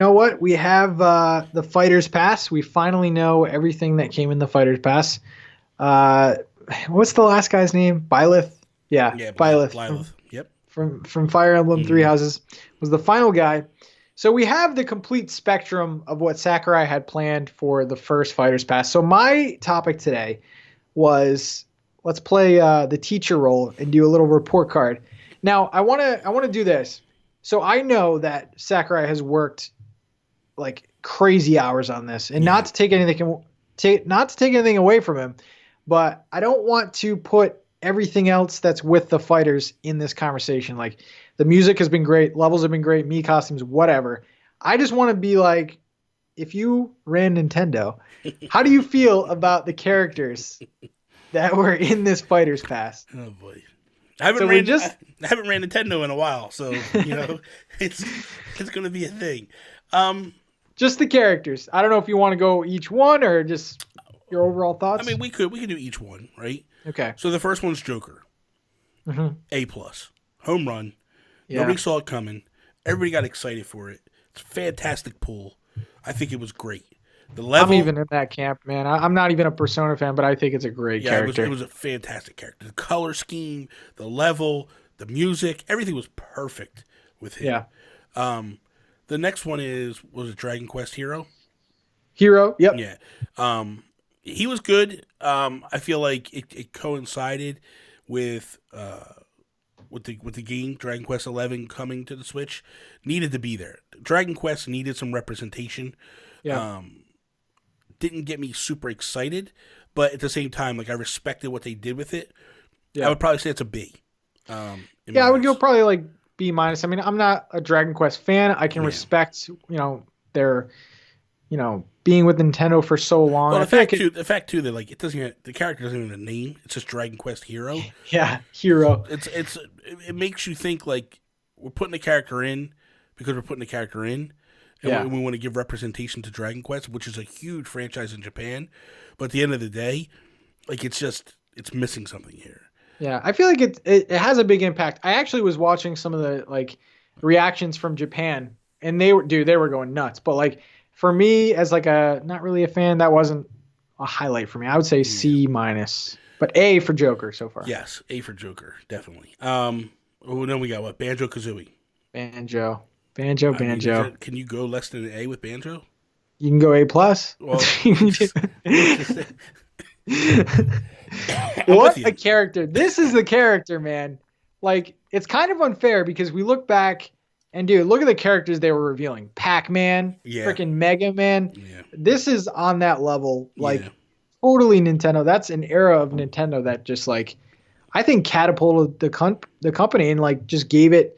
know what? We have the Fighter's Pass. We finally know everything that came in the Fighter's Pass. Uh, what's the last guy's name? Byleth? Yeah, Yeah, Byleth Byleth. Yep. from Fire Emblem Three Mm-hmm. Houses was the final guy. So we have the complete spectrum of what Sakurai had planned for the first Fighter's Pass. So my topic today was let's play the teacher role and do a little report card. Now I want to do this. So I know that Sakurai has worked like crazy hours on this, and Yeah. not to take anything away from him, but I don't want to put everything else that's with the fighters in this conversation. Like the music has been great, levels have been great, me costumes, whatever. I just want to be like, if you ran Nintendo, how do you feel about the characters that were in this Fighters Pass? Oh boy. I haven't So we ran just I haven't ran Nintendo in a while, so it's it's gonna be a thing. just the characters. I don't know if you want to go each one or just your overall I thoughts. mean we could do each one, right? Okay. So the first one's Joker. Hmm. A plus. Home run. Yeah. Nobody saw it coming. Everybody got excited for it. It's a fantastic pull. I think it was great. The I'm level, even in that camp, man. I'm not even a Persona fan, but I think it's a great yeah, it was character. it was a fantastic character. The color scheme, the level, the music, everything was perfect with him. Yeah. The next one was it Dragon Quest Hero? Hero. Yep. Yeah. He was good. I feel like it coincided with with the game Dragon Quest 11 coming to the Switch. Needed to be there. Dragon Quest needed some representation. Yeah. Didn't get me super excited, but at the same time, like I respected what they did with it. I Yeah. would probably say it's a B. In Yeah, my I would go eyes. probably like B minus. I mean, I'm not a Dragon Quest fan. I can Yeah. respect, their, being with Nintendo for so long. Well, I feel like it, the fact too that like it doesn't the character doesn't even have a name. It's just Dragon Quest Hero. yeah, Hero. It makes you think like we're putting the character in because we're putting the character in, and Yeah. we want to give representation to Dragon Quest, which is a huge franchise in Japan. But at the end of the day, like it's missing something here. Yeah, I feel like it has a big impact. I actually was watching some of the like reactions from Japan, and they were going nuts. But like for me, as like a not really a fan, that wasn't a highlight for me. I would say Yeah. C minus, but A for Joker so far. Yes, A for Joker, definitely. Then we got what Banjo Kazooie. Banjo, Banjo, I mean, Banjo. can you go less than an A with Banjo? You can go A plus. Well, I'm with What you. a character! This is the character, man. Like it's kind of unfair because we look back and dude, look at the characters they were revealing. Pac-Man, Yeah. freaking Mega Man. Yeah. This is on that level, like Yeah. totally Nintendo. That's an era of Nintendo that just like I think catapulted the company and like just gave it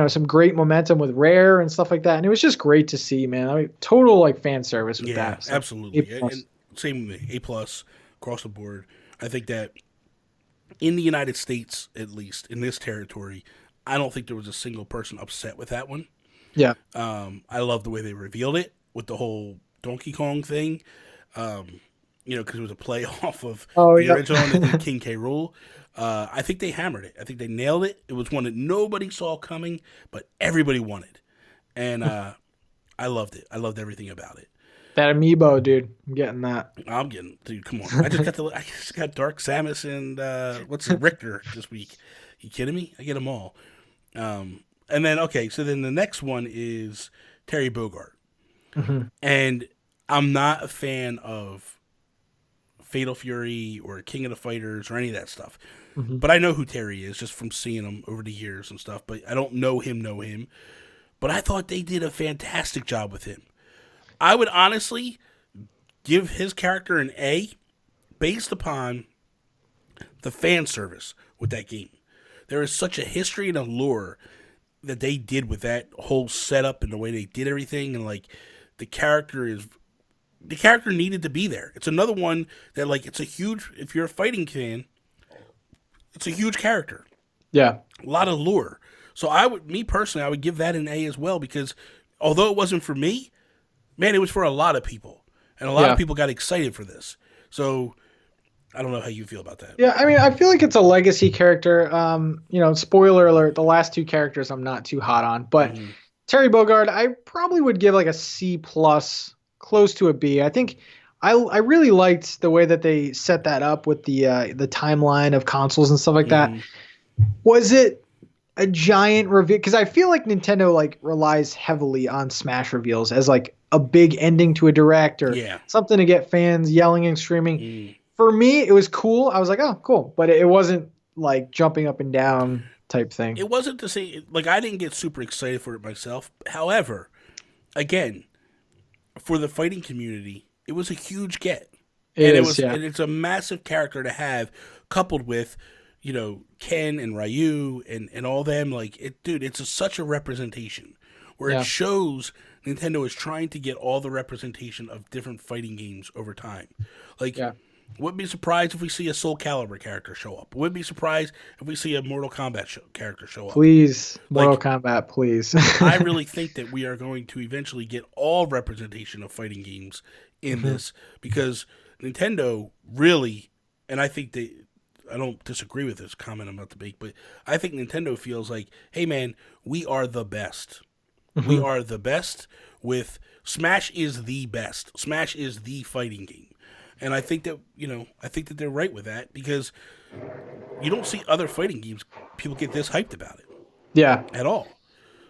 some great momentum with Rare and stuff like that. And it was just great to see, man. I mean, total like fan service with Yeah, that. So, absolutely. A+. And same with me, A plus across the board. I think that in the United States, at least in this territory, I don't think there was a single person upset with that one. Yeah. I love the way they revealed it with the whole Donkey Kong thing. Because it was a play off of Oh, the yeah. original and then King K. Rool. I think they hammered it. I think they nailed it. It was one that nobody saw coming, but everybody wanted, and I loved it. I loved everything about it. That amiibo, dude. I'm getting that. Dude. Come on! I just got Dark Samus and what's it, Richter this week. You kidding me? I get them all. And then so then the next one is Terry Bogard, and I'm not a fan of Fatal Fury or King of the Fighters or any of that stuff. But I know who Terry is just from seeing him over the years and stuff. But I don't know him. But I thought they did a fantastic job with him. I would honestly give his character an A based upon the fan service with that game. There is such a history and a lore that they did with that whole setup and the way they did everything, and like the character needed to be there. It's another one that like it's a huge, if you're a fighting fan, it's a huge character. Yeah. A lot of lure. So me personally, I would give that an A as well because although it wasn't for me, man, it was for a lot of people. And a lot of people got excited for this. So I don't know how you feel about that. Yeah, I mean, I feel like it's a legacy character. Spoiler alert, the last two characters I'm not too hot on, but Terry Bogard, I probably would give like a C plus, close to a B. I think I really liked the way that they set that up with the timeline of consoles and stuff like that. Mm-hmm. Was it a giant reveal? Because I feel like Nintendo like relies heavily on Smash reveals as like a big ending to a direct or Yeah. something to get fans yelling and screaming. Mm. For me, it was cool. I was like, oh, cool, but it wasn't like jumping up and down type thing. It wasn't to say, like, I didn't get super excited for it myself. However, again, for the fighting community, it was a huge get. And it's a massive character to have, coupled with, you know, Ken and Ryu and all them. Like, dude, it's such a representation where it shows Nintendo is trying to get all the representation of different fighting games over time. Like, wouldn't be surprised if we see a Soul Calibur character show up. Wouldn't be surprised if we see a Mortal Kombat character show up. Please, Mortal Kombat, please. I really think that we are going to eventually get all representation of fighting games in this, because Nintendo really, and I think I don't disagree with this comment I'm about to make, but I think Nintendo feels like, hey man, we are the best. We are the best with Smash is the best. Smash is the fighting game. And I think that, you know, they're right with that, because you don't see other fighting games people get this hyped about it. Yeah. At all.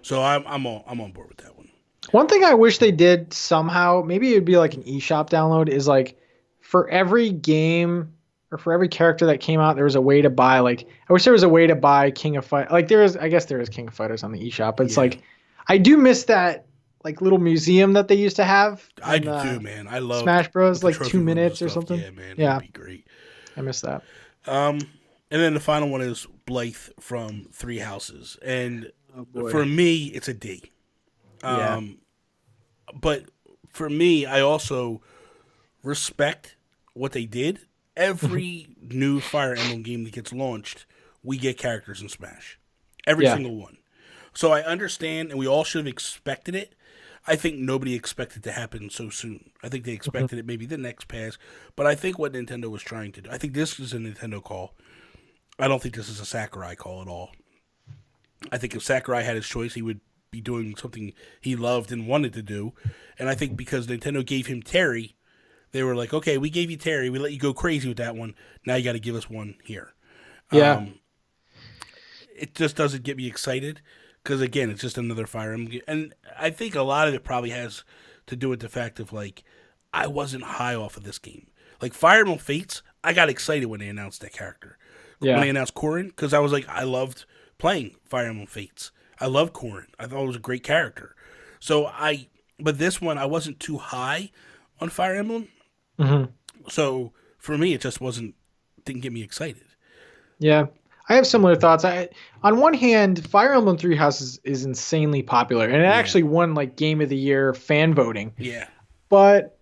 So I'm on board with that one. One thing I wish they did somehow, maybe it'd be like an eShop download, is like for every game or for every character that came out, there was a way to buy, like, I wish there was a way to buy King of Fighters. Like I guess there is King of Fighters on the eShop, but it's like, I do miss that like little museum that they used to have. I do too, man. I love Smash Bros. Like 2 minutes or something. Yeah, man. Yeah. That'd be great. I miss that. And then the final one is Byleth from Three Houses. And Oh, for me, it's a D. But for me, I also respect what they did. Every new Fire Emblem game that gets launched, we get characters in Smash. Every single one. So I understand, and we all should have expected it. I think nobody expected it to happen so soon. I think they expected it maybe the next pass. But I think what Nintendo was trying to do, I think this is a Nintendo call. I don't think this is a Sakurai call at all. I think if Sakurai had his choice, he would be doing something he loved and wanted to do. And I think because Nintendo gave him Terry, they were like, okay, we gave you Terry. We let you go crazy with that one. Now you got to give us one here. Yeah. It just doesn't get me excited because, again, it's just another Fire Emblem. And I think a lot of it probably has to do with the fact of, like, I wasn't high off of this game. Like, Fire Emblem Fates, I got excited when they announced that character. Yeah. When they announced Corrin, because I was like, I loved playing Fire Emblem Fates. I loved Corrin. I thought it was a great character. But this one, I wasn't too high on Fire Emblem. Mm-hmm. So for me, it just didn't get me excited. Yeah. I have similar thoughts. On one hand, Fire Emblem Three Houses is insanely popular, and it actually won like Game of the Year fan voting. Yeah. But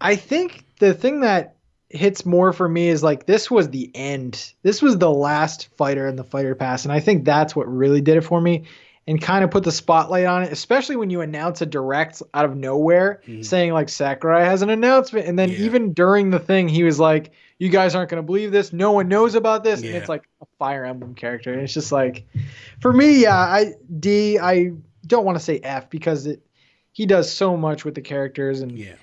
I think the thing that hits more for me is like this was the end. This was the last fighter in the Fighter Pass, and I think that's what really did it for me and kind of put the spotlight on it, especially when you announce a direct out of nowhere saying like Sakurai has an announcement, and then even during the thing he was like, you guys aren't going to believe this, no one knows about this, and it's like a Fire Emblem character, and it's just like, for me, I don't want to say F because he does so much with the characters, and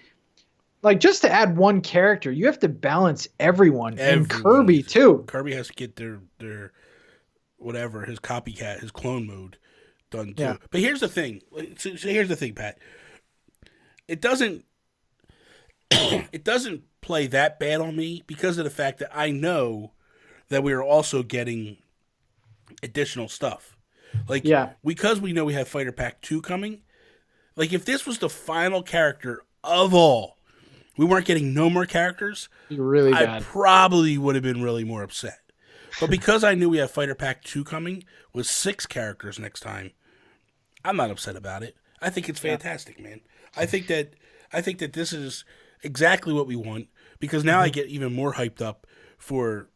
like, just to add one character, you have to balance everyone. And Kirby too. Kirby has to get their whatever, his copycat, his clone mode done too. Yeah. But here's the thing. So here's the thing, Pat. It doesn't play that bad on me because of the fact that I know that we are also getting additional stuff. Like, because we know we have Fighter Pack 2 coming, like, if this was the final character of all, we weren't getting no more characters, really bad. I probably would have been really more upset. But because I knew we have Fighter Pack 2 coming with 6 characters next time, I'm not upset about it. I think it's fantastic, man. I think that this is exactly what we want, because now I get even more hyped up for,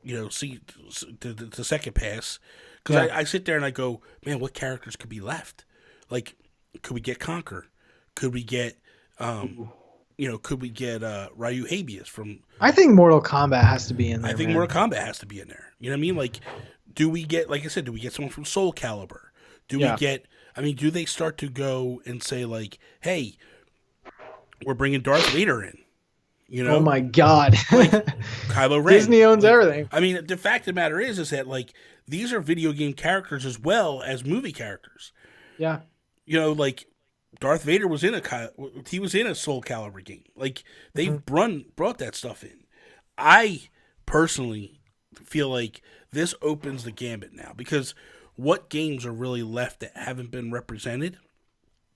the second pass. Because I sit there and I go, man, what characters could be left? Like, could we get Conquer? Could we get Ryu Habeas from... I think Mortal Kombat has to be in there, I think Mortal Kombat has to be in there. You know what I mean? Like, do we get, like I said, do we get someone from Soul Calibur? Do we get... I mean, do they start to go and say like, "Hey, we're bringing Darth Vader in," you Oh know, my God. like Kylo Ren. Disney owns Like, everything. I mean, the fact of the matter is that like these are video game characters as well as movie characters. Yeah. You know, like Darth Vader was in he was in a Soul Calibur game. Like they've brought that stuff in. I personally feel like this opens the gambit now because what games are really left that haven't been represented?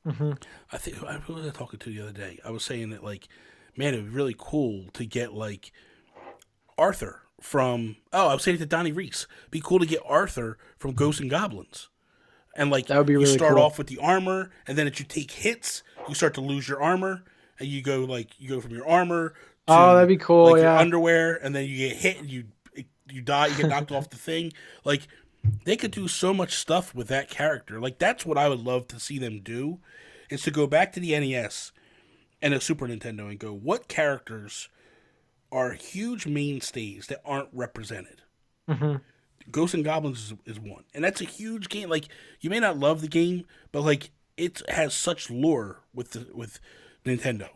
I think who was I talking to the other day? I was saying that like, man, it'd be really cool to get like Arthur from. Oh, I was saying it to Donnie Reese. It'd be cool to get Arthur from Ghosts and Goblins. And like That would be you really start cool. off with the armor, and then as you take hits, you start to lose your armor, and you go from your armor to Oh, that'd be cool. like your Yeah. underwear, and then you get hit and you die, you get knocked off the thing. Like they could do so much stuff with that character. Like that's what I would love to see them do, is to go back to the NES and the Super Nintendo and go, what characters are huge mainstays that aren't represented? Ghosts and Goblins is one, and that's a huge game. Like you may not love the game, but like it has such lore with Nintendo.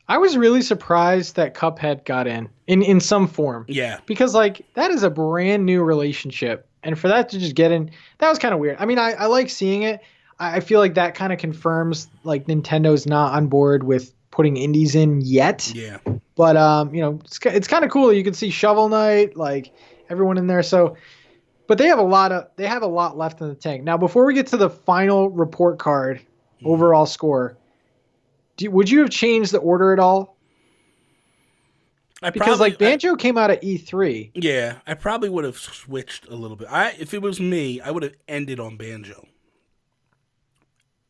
I was really surprised that Cuphead got in some form. Yeah, Because like that is a brand new relationship. And for that to just get in, that was kind of weird. I mean, I like seeing it. I feel like that kind of confirms like Nintendo's not on board with putting indies in yet. yeah. But you know, it's kind of cool. You can see Shovel Knight, like everyone in there. So, but they have a lot left in the tank. Now, before we get to the final report card, overall score, would you have changed the order at all? Because like Banjo came out at E3. Yeah, I probably would have switched a little bit. If it was me, I would have ended on Banjo.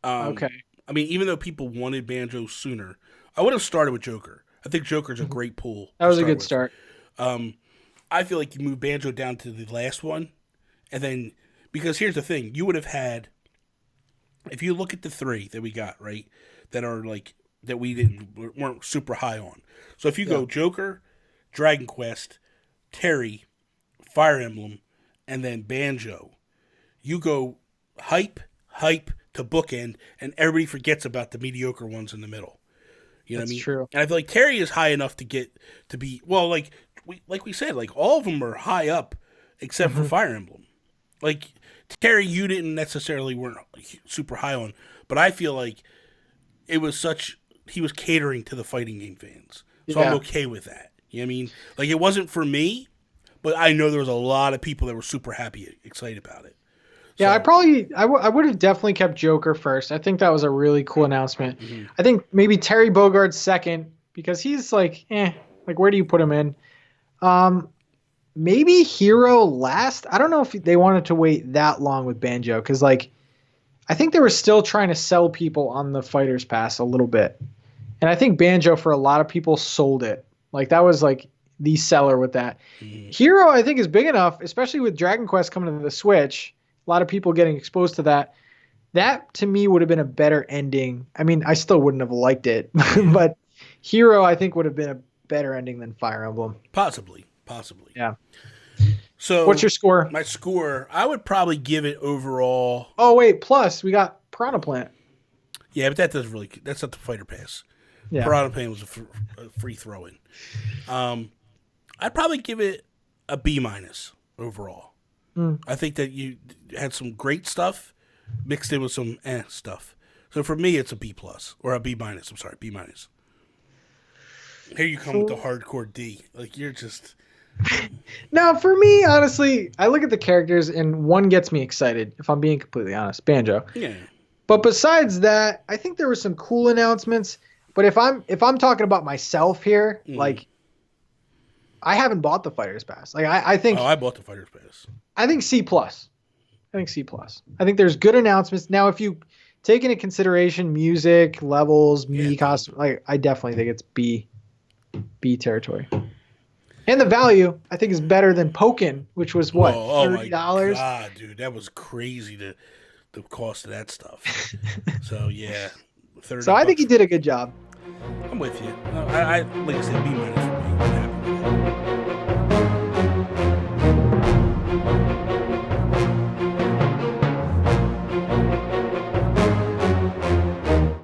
Okay. I mean, even though people wanted Banjo sooner, I would have started with Joker. I think Joker's a great pull. That was a good start. I feel like you move Banjo down to the last one, and then because here's the thing, you would have had, if you look at the three that we got right, that are like that weren't super high on. So if you go Joker, Dragon Quest, Terry, Fire Emblem, and then Banjo, you go hype to bookend, and everybody forgets about the mediocre ones in the middle. You know what I mean? True. And I feel like Terry is high enough to get to be like we said, like all of them are high up except for Fire Emblem. Like Terry, you didn't necessarily weren't super high on, but I feel like it was he was catering to the fighting game fans, so I'm okay with that. You know what I mean? Like it wasn't for me, but I know there was a lot of people that were super happy, excited about it. Yeah, I would have definitely kept Joker first. I think that was a really cool announcement. I think maybe Terry Bogard second because he's like, like where do you put him in? Maybe Hero last. I don't know if they wanted to wait that long with Banjo because like I think they were still trying to sell people on the Fighters Pass a little bit. And I think Banjo for a lot of people sold it. Like that was like the seller with that. Hero I think is big enough, especially with Dragon Quest coming to the Switch. A lot of people getting exposed to that. That to me would have been a better ending. I mean, I still wouldn't have liked it, but Hero I think would have been a better ending than Fire Emblem. Possibly. Yeah. So what's your score? My score, I would probably give it overall. Oh wait, plus we got Piranha Plant. Yeah, but that's not the Fighter Pass. Yeah. Piranha Plant was a free throw-in. I'd probably give it a B- overall. I think that you had some great stuff mixed in with some stuff. So for me, it's a B+ or a B-. I'm sorry, B-. Here you come with the hardcore D. Like you're just. Now, for me, honestly, I look at the characters and one gets me excited. If I'm being completely honest, Banjo. Yeah. But besides that, I think there were some cool announcements. But if I'm talking about myself here, like I haven't bought the Fighters Pass. Like I think. Oh, I bought the Fighters Pass. I think C+. I think there's good announcements. Now, if you take into consideration music, levels, costume, like I definitely think it's B territory. And the value, I think, is better than Pokken, which was what, $30? My God, dude, that was crazy. The cost of that stuff. So yeah, $30. So I think he did a good job. I'm with you. I like I said, B- for me.